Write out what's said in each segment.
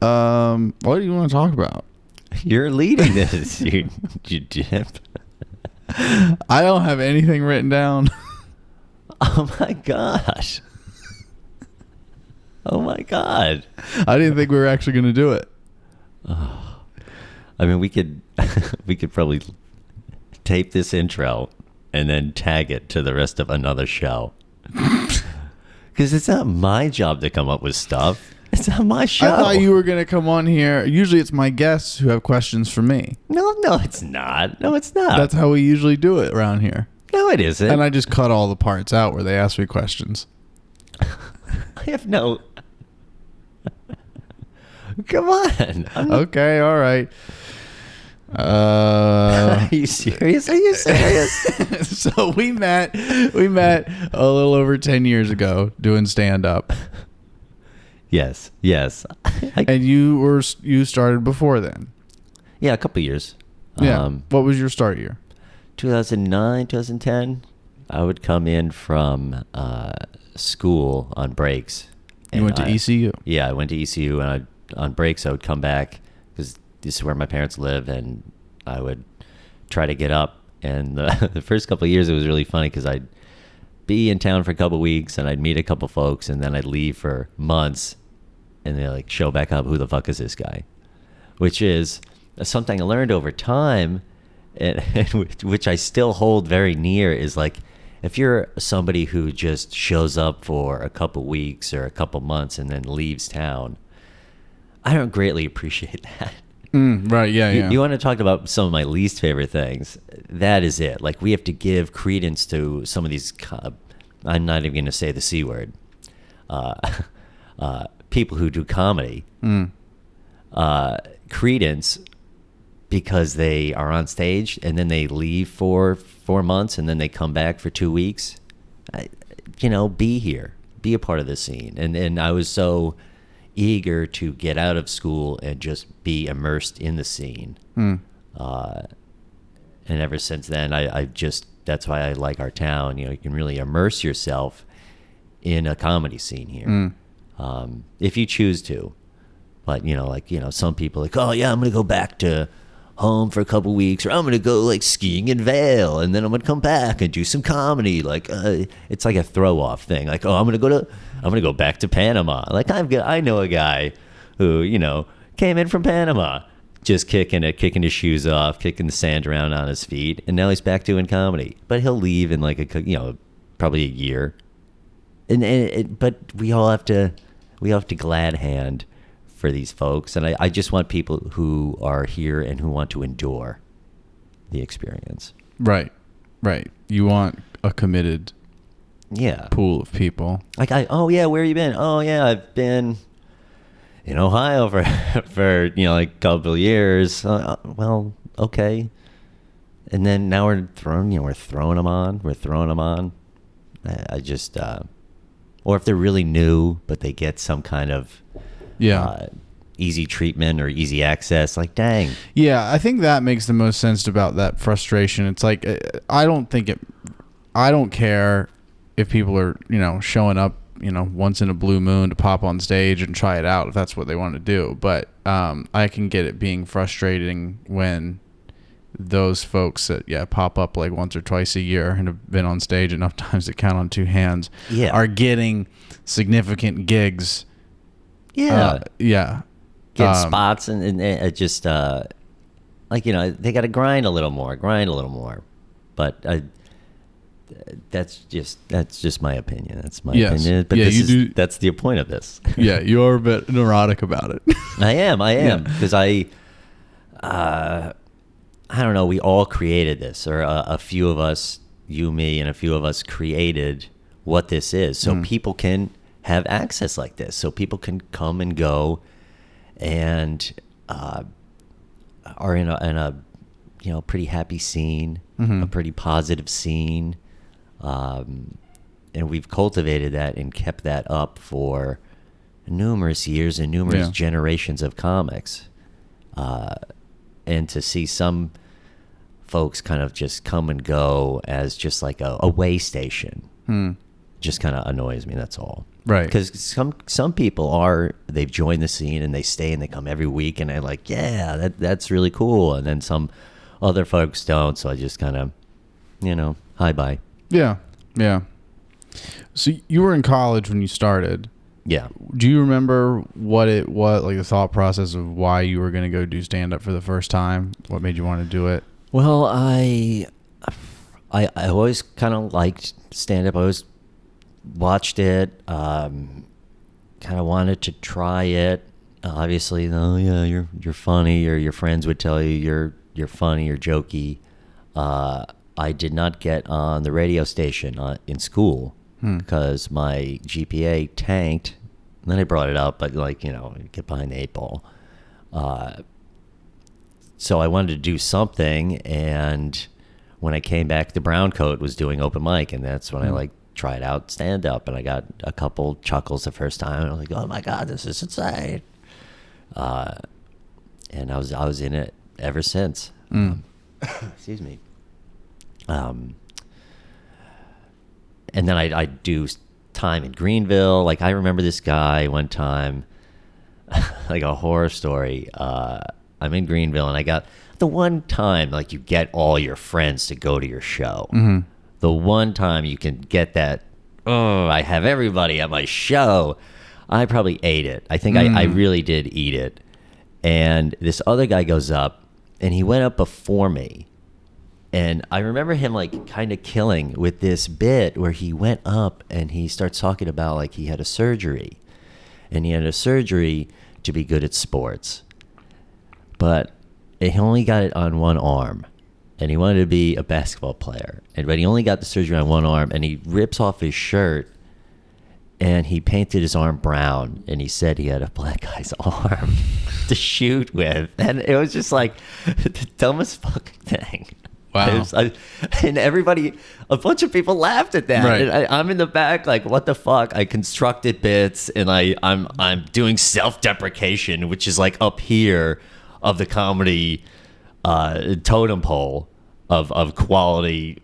What do you want to talk about? You're leading this, you dip. I don't have anything written down. Oh my gosh. Oh my God. I didn't think we were actually going to do it. Oh. I mean, we could probably tape this intro and then tag it to the rest of another show. Because it's not my job to come up with stuff. It's not my show. I thought you were going to come on here. Usually it's my guests who have questions for me. No, it's not. No, it's not. That's how we usually do it around here. No, it isn't. And I just cut all the parts out where they ask me questions. I have no... Come on. Okay, all right. Are you serious? Are you serious? So we met a little over 10 years ago doing stand-up. Yes. And you started before then. Yeah, a couple of years. Yeah. What was your start year? 2009, 2010. I would come in from school on breaks. You went to ECU? Yeah, I went to ECU, and on breaks I would come back because this is where my parents live, and I would try to get up. And the first couple of years it was really funny because I'd be in town for a couple of weeks, and I'd meet a couple folks, and then I'd leave for months, and they'd like show back up, who the fuck is this guy? Which is something I learned over time, and which I still hold very near, is like, if you're somebody who just shows up for a couple weeks or a couple months and then leaves town, I don't greatly appreciate that. Right, yeah. You want to talk about some of my least favorite things? That is it. Like, we have to give credence to some of these, I'm not even going to say the C word, people who do comedy. Credence because they are on stage and then they leave for 4 months and then they come back for 2 weeks. Be here, be a part of the scene. And I was so eager to get out of school and just be immersed in the scene. And ever since then, that's why I like our town. You can really immerse yourself in a comedy scene here. If you choose to. But, some people like, oh yeah, I'm going to go back to home for a couple weeks, or I'm going to go like skiing in Vail, and then I'm going to come back and do some comedy. Like, it's like a throw off thing. Like, oh, I'm going to go back to Panama. Like, I know a guy who, came in from Panama, just kicking his shoes off, kicking the sand around on his feet. And now he's back doing comedy, but he'll leave in like probably a year. But we all have to glad hand for these folks, and I just want people who are here and who want to endure the experience. Right. You want a committed pool of people. Like, where you been? Oh yeah, I've been in Ohio for like a couple of years. Well, okay. And then now we're throwing them on. I just or if they're really new but they get some kind of easy treatment or easy access, like, dang. Yeah, I think that makes the most sense about that frustration. It's like, I don't care if people are, showing up, once in a blue moon to pop on stage and try it out if that's what they want to do. But I can get it being frustrating when those folks that pop up like once or twice a year and have been on stage enough times to count on two hands are getting significant gigs. Get spots and it just they got to grind a little more. But that's just my opinion. That's my opinion. But that's the point of this. Yeah, you're a bit neurotic about it. I am because I don't know. We all created this, or a few of us, you, me, and a few of us created what this is, so people can have access like this, so people can come and go, and are in a pretty happy scene, a pretty positive scene, and we've cultivated that and kept that up for numerous years and numerous generations of comics, and to see some folks kind of just come and go as just like a way station. just kind of annoys me. That's all. Right. Because some people they've joined the scene and they stay and they come every week and they're like, yeah, that's really cool. And then some other folks don't. So I just kind of, hi bye. Yeah. Yeah. So you were in college when you started. Yeah. Do you remember what like the thought process of why you were going to go do stand up for the first time? What made you want to do it? Well, I always kind of liked stand up. I always watched it. Kind of wanted to try it. Obviously, oh yeah, you're funny, or your friends would tell you you're funny or jokey. I did not get on the radio station in school because my GPA tanked. And then I brought it up, but get behind the 8 ball. So I wanted to do something, and when I came back, the Brown Coat was doing open mic, and that's when I tried out stand up, and I got a couple chuckles the first time, and I was like, oh my god, this is insane. And I was in it ever since. Excuse me. And then I do time in Greenville. Like, I remember this guy one time, like a horror story. I'm in Greenville, and I got the one time, like, you get all your friends to go to your show. Mm-hmm. The one time you can get that, I have everybody at my show. I probably ate it. I think I really did eat it. And this other guy goes up, and he went up before me. And I remember him, like, kind of killing with this bit where he went up and he starts talking about, like, he had a surgery. And he had a surgery to be good at sports. But he only got it on one arm. And he wanted to be a basketball player. But he only got the surgery on one arm. And he rips off his shirt. And he painted his arm brown. And he said he had a black guy's arm to shoot with. And it was just like the dumbest fucking thing. Wow. And everybody, a bunch of people laughed at that. Right. And I'm in the back like, what the fuck? I constructed bits, and I'm doing self-deprecation, which is like up here of the comedy totem pole of quality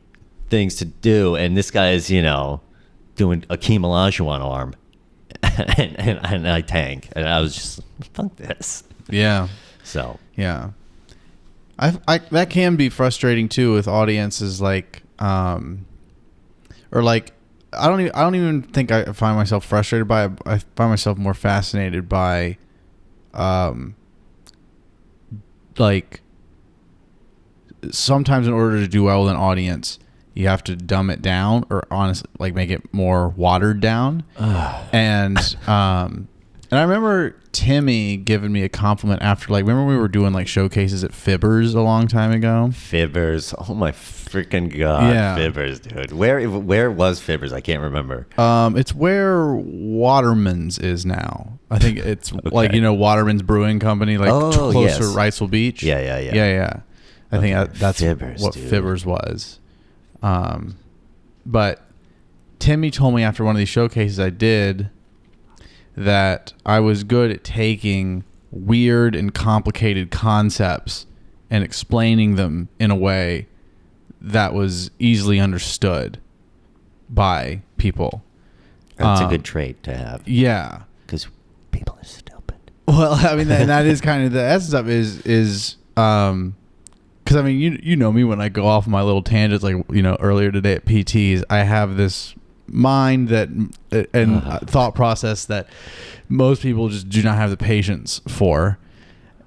things to do. And this guy is, doing Akeem Olajuwon arm. and I tank. And I was just, fuck this. Yeah. So. Yeah. I that can be frustrating too with audiences, like, or like, I don't even think I find myself frustrated by it. I find myself more fascinated by, like, sometimes in order to do well with an audience, you have to dumb it down, or honestly, like, make it more watered down. And I remember Timmy giving me a compliment after, like, remember we were doing, like, showcases at Fibbers a long time ago? Fibbers. Oh, my freaking God. Yeah. Fibbers, dude. Where was Fibbers? I can't remember. It's where Waterman's is now. I think it's like, Waterman's Brewing Company, like, close to Wrightsville Beach. Yeah. I think that's Fibbers, what dude. Fibbers was. But Timmy told me after one of these showcases I did that I was good at taking weird and complicated concepts and explaining them in a way that was easily understood by people. That's a good trait to have. Yeah. Because people are stupid. Well, I mean, that is kind of the essence of it is because, I mean, you know me when I go off my little tangents, like, earlier today at PTs, I have this mind that and thought process that most people just do not have the patience for.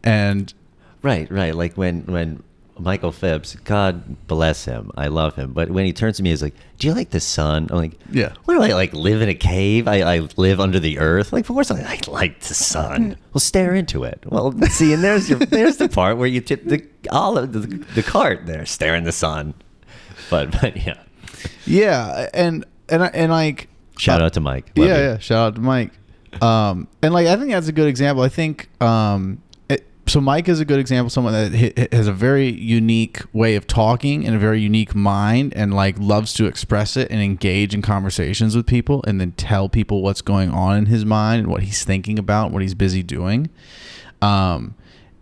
And right, like when Michael Phipps, God bless him, I love him, but when he turns to me, he's like, do you like the sun? I'm like, yeah. What do I like, live in a cave? I live under the earth? Like, of course I like the sun. Well, stare into it. Well, see, and there's the part where you tip the cart there, stare in the sun. But yeah. Yeah, and like, shout out to Mike. Love you. Shout out to Mike. And like, I think that's a good example. I think so Mike is a good example, someone that has a very unique way of talking and a very unique mind, and like loves to express it and engage in conversations with people and then tell people what's going on in his mind and what he's thinking about, what he's busy doing.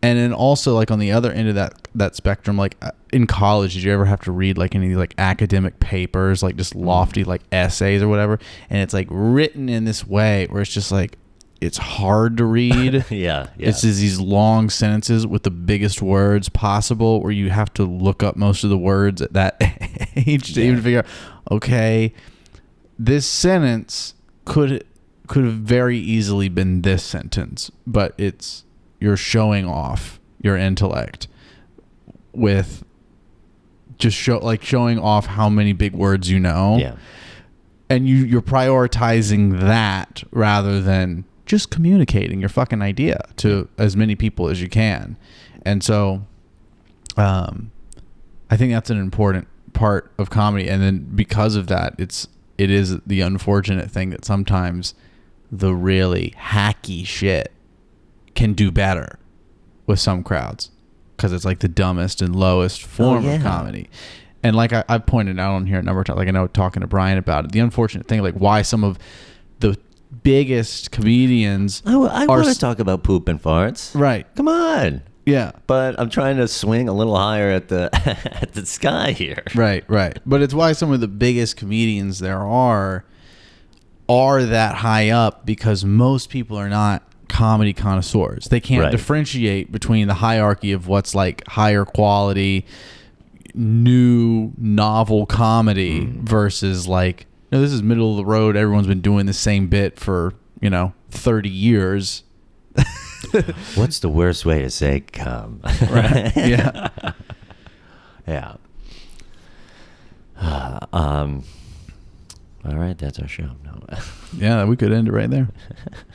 And then also, like, on the other end of that spectrum, like, in college, did you ever have to read like any like academic papers, like just lofty like essays or whatever? And it's like written in this way where it's just like, it's hard to read. Yeah. It's just these long sentences with the biggest words possible, where you have to look up most of the words at that age to even figure out, okay, this sentence could have very easily been this sentence, but you're showing off your intellect with just showing off how many big words you know. Yeah. And you're prioritizing that rather than just communicating your fucking idea to as many people as you can. And so I think that's an important part of comedy. And then because of that, it is the unfortunate thing that sometimes the really hacky shit can do better with some crowds, because it's like the dumbest and lowest form of comedy. And like I've pointed out on here a number of times, like I know talking to Brian about it, the unfortunate thing, like why some of the biggest comedians I want to talk about poop and farts. Right. Come on. Yeah. But I'm trying to swing a little higher at the at the sky here. Right. But it's why some of the biggest comedians there are that high up, because most people are not comedy connoisseurs. They can't differentiate between the hierarchy of what's like higher quality, new, novel comedy versus like, no, this is middle of the road. Everyone's been doing the same bit for, 30 years. What's the worst way to say come? Right. Yeah. Yeah. All right, that's our show. No. Yeah, we could end it right there.